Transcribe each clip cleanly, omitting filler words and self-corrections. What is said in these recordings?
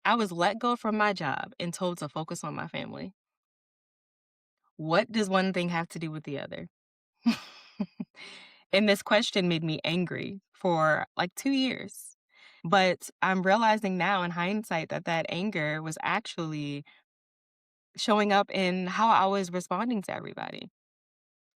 I was let go from my job and told to focus on my family. What does one thing have to do with the other? And this question made me angry for like 2 years. But I'm realizing now in hindsight that that anger was actually showing up in how I was responding to everybody.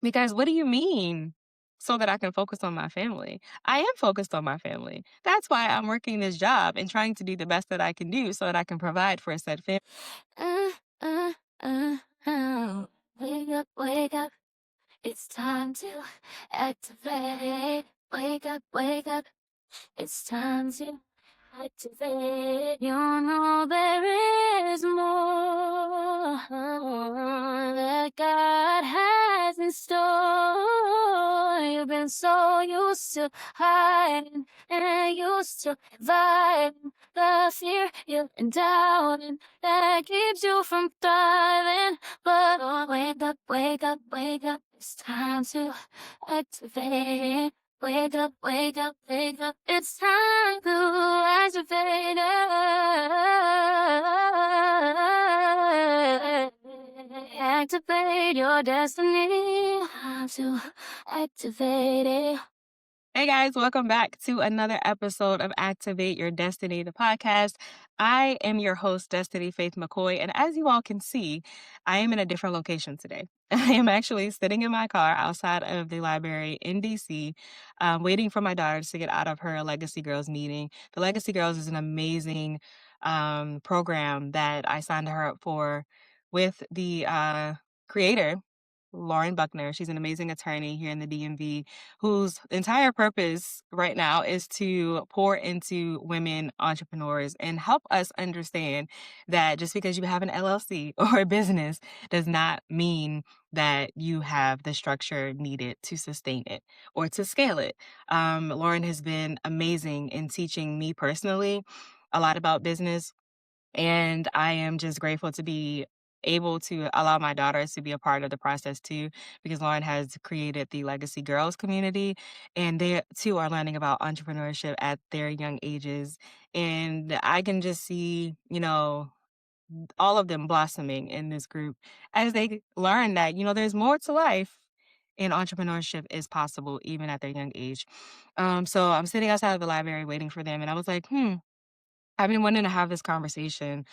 Because what do you mean? So that I can focus on my family. I am focused on my family. That's why I'm working this job and trying to do the best that I can do so that I can provide for said family. Uh, uh, oh. Wake up, it's time to activate. Wake up, it's time to activate. You know there is more that God has in store. You've been so used to hiding and used to inviting the fear and doubting that keeps you from thriving. But oh, wake up, it's time to activate. Wake up, it's time to activate it. Activate your destiny. Time to activate it. Hey guys, welcome back to another episode of Activate Your Destiny, the podcast. I am your host, Destiny Faith McCoy, and as you all can see, I am in a different location today. I am actually sitting in my car outside of the library in DC, waiting for my daughter to get out of her Legacy Girls meeting. The Legacy Girls is an amazing program that I signed her up for with the creator, Lauren Buckner. She's an amazing attorney here in the DMV whose entire purpose right now is to pour into women entrepreneurs and help us understand that just because you have an LLC or a business does not mean that you have the structure needed to sustain it or to scale it. Lauren has been amazing in teaching me personally a lot about business, and I am just grateful to be able to allow my daughters to be a part of the process too, because Lauren has created the Legacy Girls community, and they too are learning about entrepreneurship at their young ages. And I can just see, all of them blossoming in this group as they learn that, there's more to life and entrepreneurship is possible even at their young age. So I'm sitting outside of the library waiting for them, and I was like, I've been wanting to have this conversation,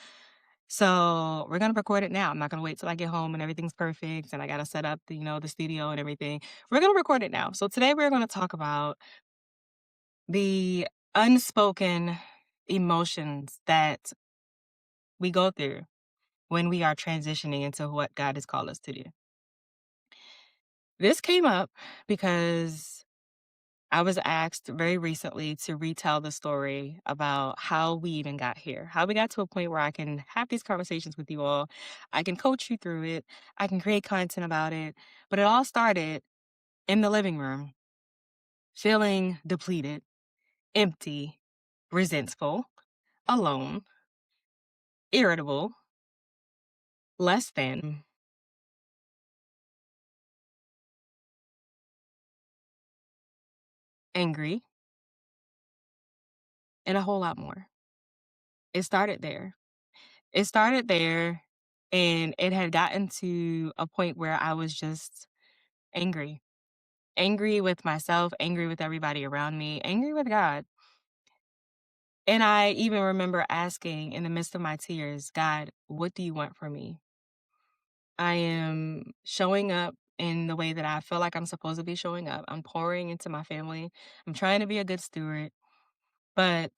so we're gonna record it now. I'm not gonna wait till I get home and everything's perfect and I gotta set up the studio and everything. We're gonna record it now. So today we're gonna talk about the unspoken emotions that we go through when we are transitioning into what God has called us to do. This came up because I was asked very recently to retell the story about how we even got here, how we got to a point where I can have these conversations with you all. I can coach you through it. I can create content about it. But it all started in the living room, feeling depleted, empty, resentful, alone, irritable, less than, angry, and a whole lot more. It started there. It started there, and it had gotten to a point where I was just angry. Angry with myself, angry with everybody around me, angry with God. And I even remember asking in the midst of my tears, God, what do you want from me? I am showing up in the way that I feel like I'm supposed to be showing up. I'm pouring into my family. I'm trying to be a good steward. But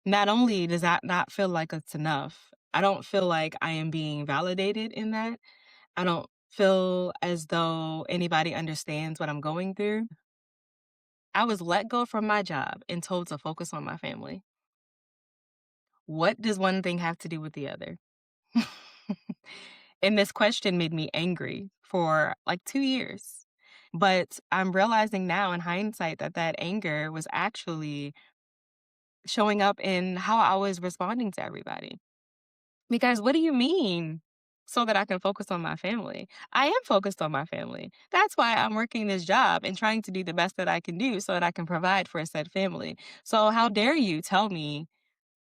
not only does that not feel like it's enough, I don't feel like I am being validated in that. I don't feel as though anybody understands what I'm going through. I was let go from my job and told to focus on my family. What does one thing have to do with the other? And this question made me angry for like 2 years. But I'm realizing now in hindsight that that anger was actually showing up in how I was responding to everybody. Because what do you mean? So that I can focus on my family. I am focused on my family. That's why I'm working this job and trying to do the best that I can do so that I can provide for said family. So how dare you tell me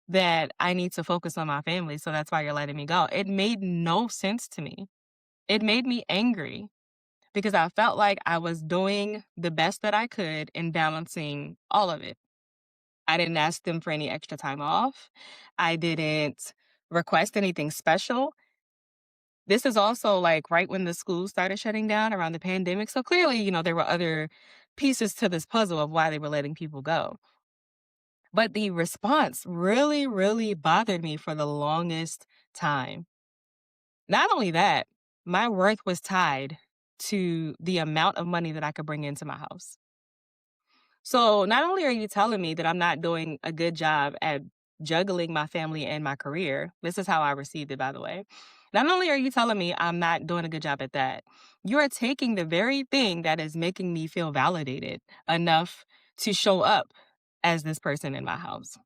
that I need to focus on my family, so that's why you're letting me go. It made no sense to me. It made me angry because I felt like I was doing the best that I could in balancing all of it. I didn't ask them for any extra time off. I didn't request anything special. This is also like right when the schools started shutting down around the pandemic. So clearly, there were other pieces to this puzzle of why they were letting people go. But the response really, really bothered me for the longest time. Not only that, my worth was tied to the amount of money that I could bring into my house. So not only are you telling me that I'm not doing a good job at juggling my family and my career, this is how I received it, by the way. Not only are you telling me I'm not doing a good job at that, you are taking the very thing that is making me feel validated enough to show up as this person in my house.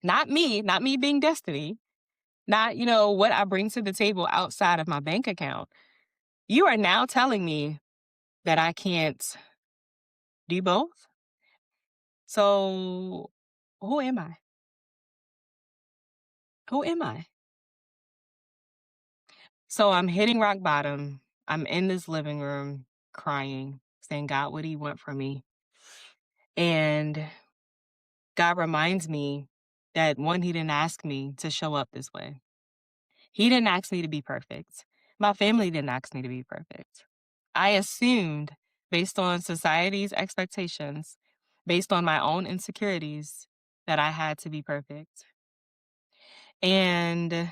Not me being Destiny, not, what I bring to the table outside of my bank account. You are now telling me that I can't do both. So who am I? Who am I? So I'm hitting rock bottom. I'm in this living room crying, saying, God, what do you want from me? And God reminds me that one, He didn't ask me to show up this way. He didn't ask me to be perfect. My family didn't ask me to be perfect. I assumed, based on society's expectations, based on my own insecurities, that I had to be perfect. And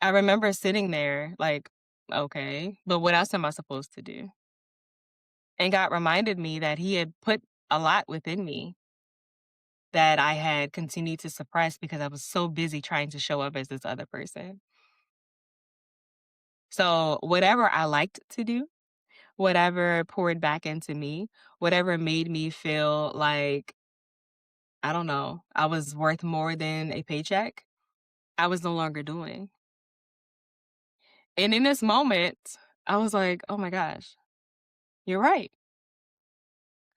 I remember sitting there like, okay, but what else am I supposed to do? And God reminded me that He had put a lot within me that I had continued to suppress because I was so busy trying to show up as this other person. So, whatever I liked to do, whatever poured back into me, whatever made me feel like, I don't know, I was worth more than a paycheck, I was no longer doing. And in this moment, I was like, oh my gosh, you're right.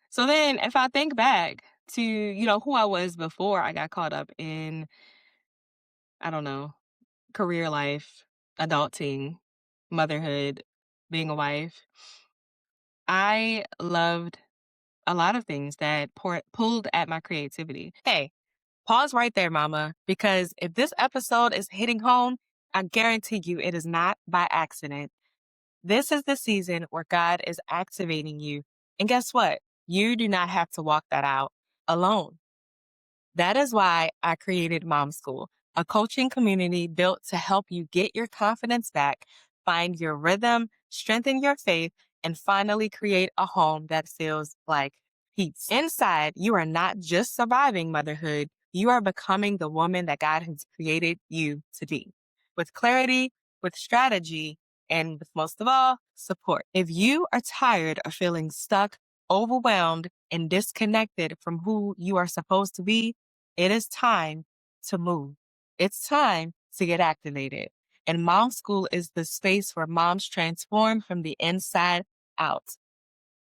So then if I think back to, who I was before I got caught up in, I don't know, career life, adulting, motherhood, being a wife, I loved a lot of things that pulled at my creativity. Hey, pause right there, mama, because if this episode is hitting home, I guarantee you it is not by accident. This is the season where God is activating you. And guess what? You do not have to walk that out alone. That is why I created Mom School, a coaching community built to help you get your confidence back, find your rhythm, strengthen your faith, and finally create a home that feels like peace. Inside, you are not just surviving motherhood, you are becoming the woman that God has created you to be. With clarity, with strategy, and with most of all, support. If you are tired of feeling stuck, overwhelmed, and disconnected from who you are supposed to be, it is time to move. It's time to get activated. And Mom School is the space where moms transform from the inside out.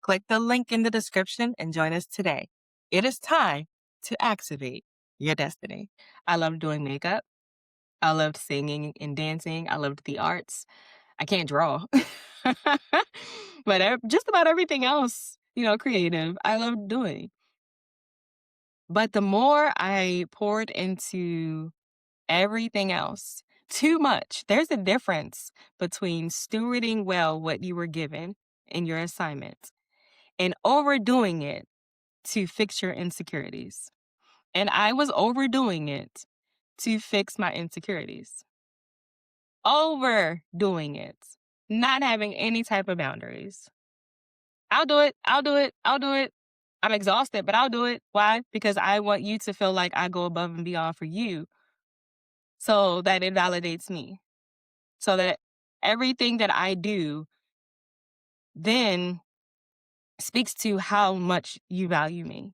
Click the link in the description and join us today. It is time to activate your destiny. I love doing makeup. I loved singing and dancing. I loved the arts. I can't draw, but just about everything else, creative, I love doing. But the more I poured into everything else, too much. There's a difference between stewarding well what you were given in your assignment and overdoing it to fix your insecurities. And I was overdoing it to fix my insecurities, overdoing it, not having any type of boundaries. I'll do it. I'll do it. I'll do it. I'm exhausted, but I'll do it. Why? Because I want you to feel like I go above and beyond for you so that it validates me. So that everything that I do then speaks to how much you value me.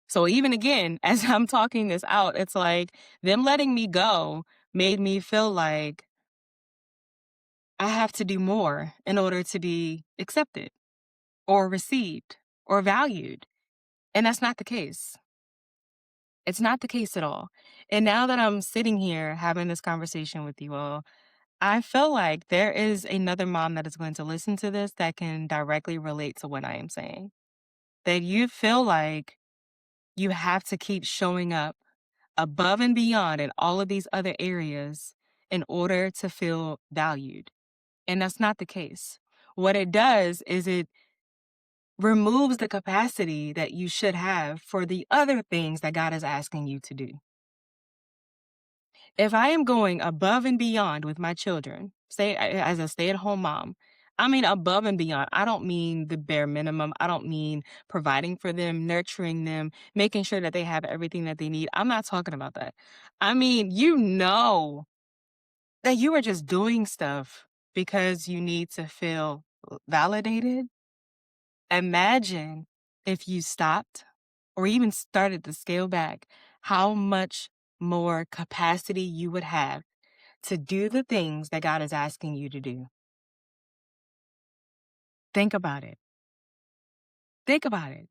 So even again, as I'm talking this out, it's like them letting me go made me feel like I have to do more in order to be accepted or received or valued. And that's not the case. It's not the case at all. And now that I'm sitting here having this conversation with you all, I feel like there is another mom that is going to listen to this that can directly relate to what I am saying. That you feel like you have to keep showing up above and beyond in all of these other areas in order to feel valued. And that's not the case. What it does is it removes the capacity that you should have for the other things that God is asking you to do. If I am going above and beyond with my children, say as a stay at home mom, I mean above and beyond. I don't mean the bare minimum. I don't mean providing for them, nurturing them, making sure that they have everything that they need. I'm not talking about that. I mean, you know that you are just doing stuff because you need to feel validated. Imagine if you stopped or even started to scale back, how much more capacity you would have to do the things that God is asking you to do. Think about it. Think about it.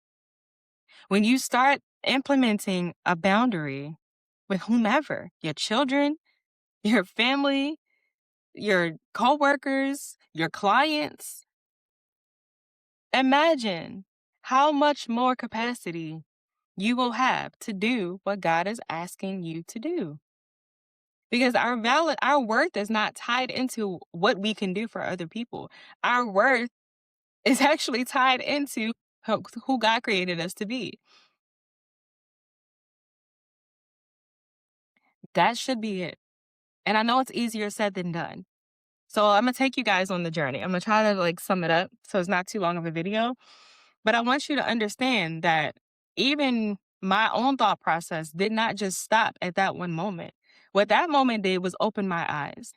When you start implementing a boundary with whomever, your children, your family, your coworkers, your clients, imagine how much more capacity you will have to do what God is asking you to do. Because our worth is not tied into what we can do for other people. Our worth is actually tied into who God created us to be. That should be it. And I know it's easier said than done. So I'm gonna take you guys on the journey. I'm gonna try to like sum it up so it's not too long of a video. But I want you to understand that even my own thought process did not just stop at that one moment. What that moment did was open my eyes.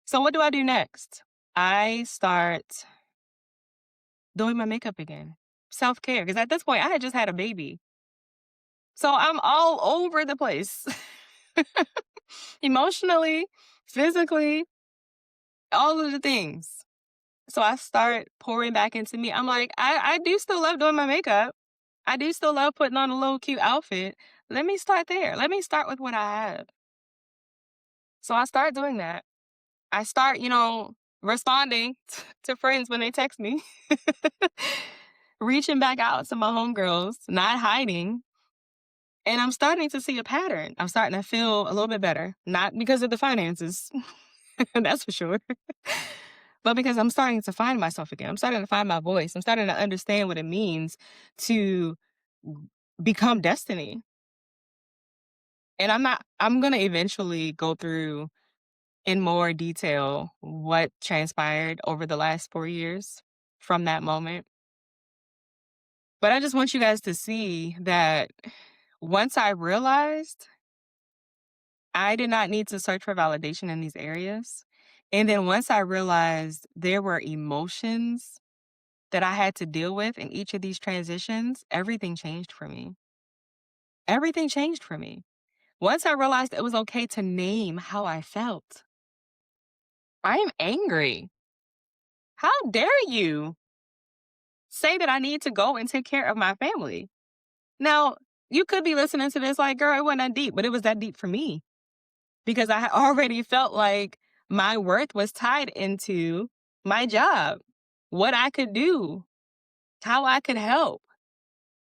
So what do I do next? I start doing my makeup again. Self-care. Because at this point I had just had a baby. So I'm all over the place. Emotionally, physically, all of the things. So I start pouring back into me. I'm like, I do still love doing my makeup. I do still love putting on a little cute outfit. Let me start there. Let me start with what I have. So I start doing that. I start, responding to friends when they text me, reaching back out to my homegirls, not hiding. And I'm starting to see a pattern. I'm starting to feel a little bit better, not because of the finances, that's for sure, but because I'm starting to find myself again. I'm starting to find my voice. I'm starting to understand what it means to become destiny. And I'm going to eventually go through in more detail what transpired over the last 4 years from that moment. But I just want you guys to see that once I realized I did not need to search for validation in these areas. And then once I realized there were emotions that I had to deal with in each of these transitions, everything changed for me. Everything changed for me. Once I realized it was okay to name how I felt. I am angry. How dare you say that I need to go and take care of my family? Now, you could be listening to this like, girl, it wasn't that deep, but it was that deep for me because I had already felt like my worth was tied into my job, what I could do, how I could help,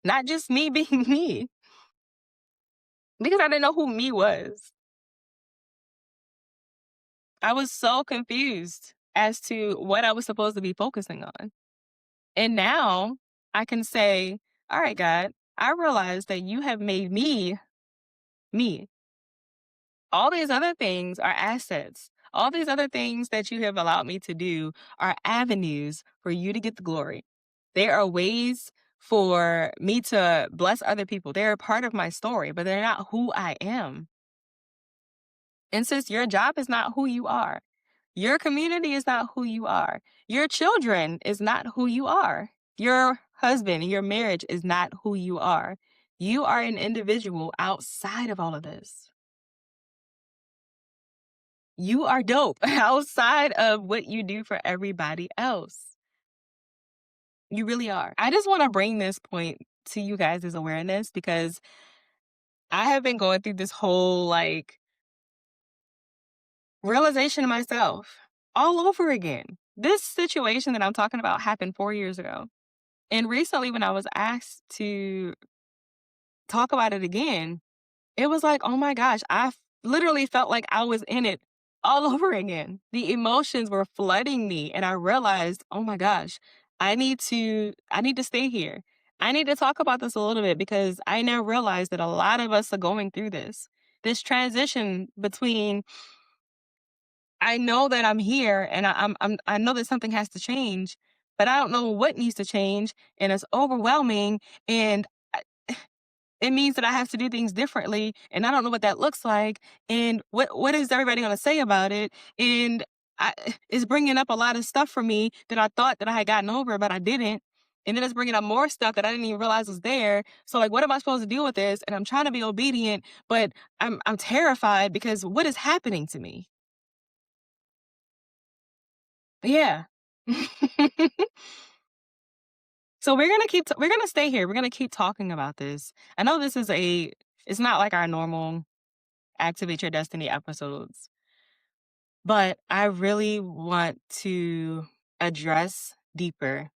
not just me being me, because I didn't know who me was. I was so confused as to what I was supposed to be focusing on. And now I can say, all right, God, I realize that you have made me me. All these other things are assets. All these other things that you have allowed me to do are avenues for you to get the glory. They are ways for me to bless other people. They're a part of my story, but they're not who I am. And since your job is not who you are, your community is not who you are, your children is not who you are, your husband and your marriage is not who you are. You are an individual outside of all of this. You are dope outside of what you do for everybody else. You really are. I just want to bring this point to you guys as awareness because I have been going through this whole like realization of myself all over again. This situation that I'm talking about happened 4 years ago. And recently, when I was asked to talk about it again, it was like, oh my gosh, literally felt like I was in it all over again. The emotions were flooding me, and I realized, oh my gosh, I need to stay here. I need to talk about this a little bit because I now realize that a lot of us are going through this. This transition between I know that I'm here and I know that something has to change, but I don't know what needs to change, and it's overwhelming, and I it means that I have to do things differently, and I don't know what that looks like, and what is everybody gonna say about it? And I it's bringing up a lot of stuff for me that I thought that I had gotten over, but I didn't. And then it's bringing up more stuff that I didn't even realize was there. So like, what am I supposed to do with this? And I'm trying to be obedient, but I'm terrified because what is happening to me? Yeah. So we're gonna stay here. We're gonna keep talking about this. I know it's not like our normal Activate Your Destiny episodes, but I really want to address deeper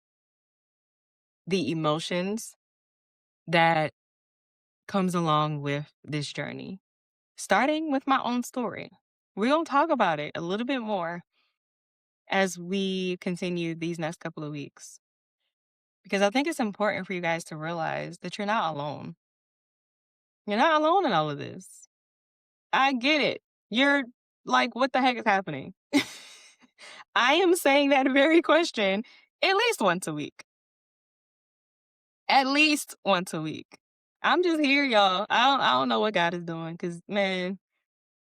the emotions that comes along with this journey, starting with my own story. We're gonna talk about it a little bit more as we continue these next couple of weeks because I think it's important for you guys to realize that you're not alone. You're not alone in all of this. I get it. You're like, what the heck is happening? I am saying that very question at least once a week. At least once a week. I'm just here, y'all. I don't know what God is doing because man,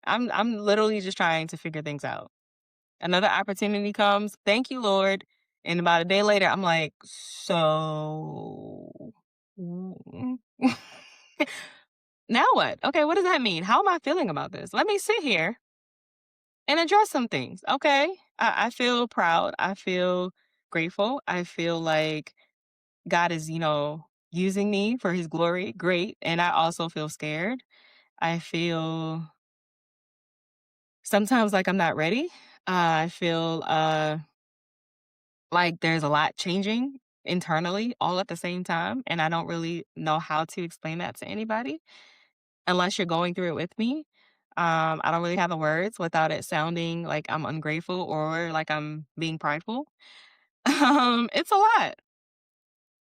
I'm literally just trying to figure things out. Another opportunity comes. Thank you, Lord. And about a day later, I'm like, so now what? Okay, what does that mean? How am I feeling about this? Let me sit here and address some things. Okay. I feel proud. I feel grateful. I feel like God is, using me for his glory. Great. And I also feel scared. I feel sometimes like I'm not ready. I feel like there's a lot changing internally all at the same time. And I don't really know how to explain that to anybody unless you're going through it with me. I don't really have the words without it sounding like I'm ungrateful or like I'm being prideful. It's a lot.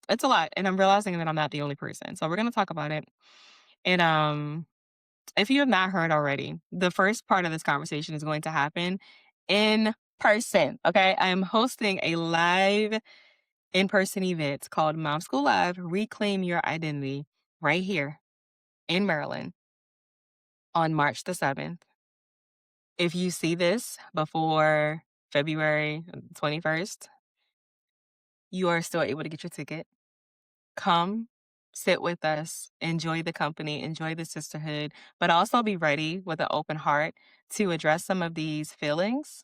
It's a lot. And I'm realizing that I'm not the only person. So we're gonna talk about it. And if you have not heard already, the first part of this conversation is going to happen in person. Okay. I am hosting a live in-person event called Mom School Live Reclaim Your Identity right here in Maryland on March the 7th. If you see this before February 21st, you are still able to get your ticket. Come, sit with us, enjoy the company, enjoy the sisterhood, but also be ready with an open heart to address some of these feelings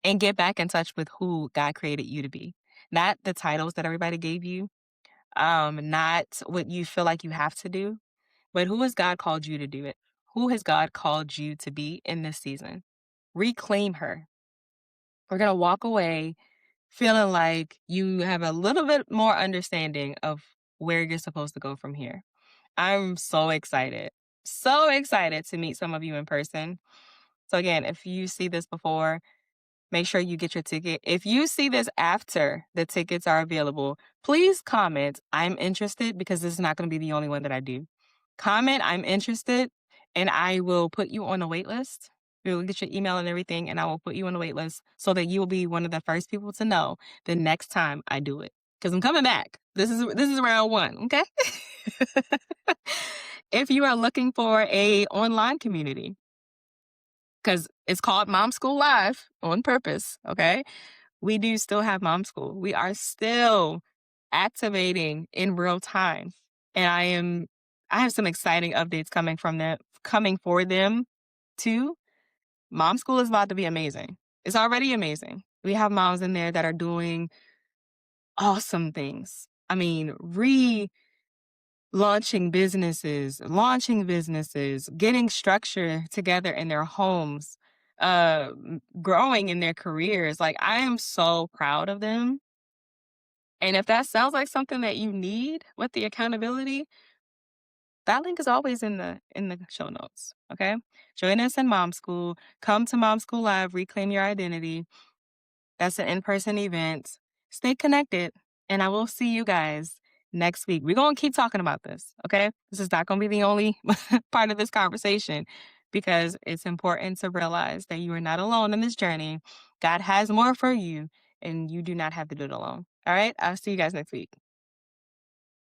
and get back in touch with who God created you to be. Not the titles that everybody gave you, not what you feel like you have to do, but who has God called you to do it? Who has God called you to be in this season? Reclaim her. We're going to walk away feeling like you have a little bit more understanding of where you're supposed to go from here. I'm so excited. So excited to meet some of you in person. So again, if you see this before, make sure you get your ticket. If you see this after the tickets are available, please comment, I'm interested, because this is not going to be the only one that I do. Comment, I'm interested, and I will put you on a wait list. We'll get your email and everything, and I will put you on a wait list so that you will be one of the first people to know the next time I do it. Because I'm coming back. This is round one, okay? If you are looking for a online community, because it's called Mom School Live on purpose, okay? We do still have Mom School. We are still activating in real time. And I have some exciting updates coming for them too. Mom School is about to be amazing. It's already amazing. We have moms in there that are doing awesome things. I mean, launching businesses, getting structure together in their homes, growing in their careers. Like, I am so proud of them. And if that sounds like something that you need with the accountability, that link is always in the show notes. Okay. Join us in Mom School. Come to Mom School Live, reclaim your identity. That's an in-person event. Stay connected, and I will see you guys next week. We're gonna keep talking about this, okay? This is not gonna be the only part of this conversation because it's important to realize that you are not alone in this journey. God has more for you, and you do not have to do it alone. All right? I'll see you guys next week.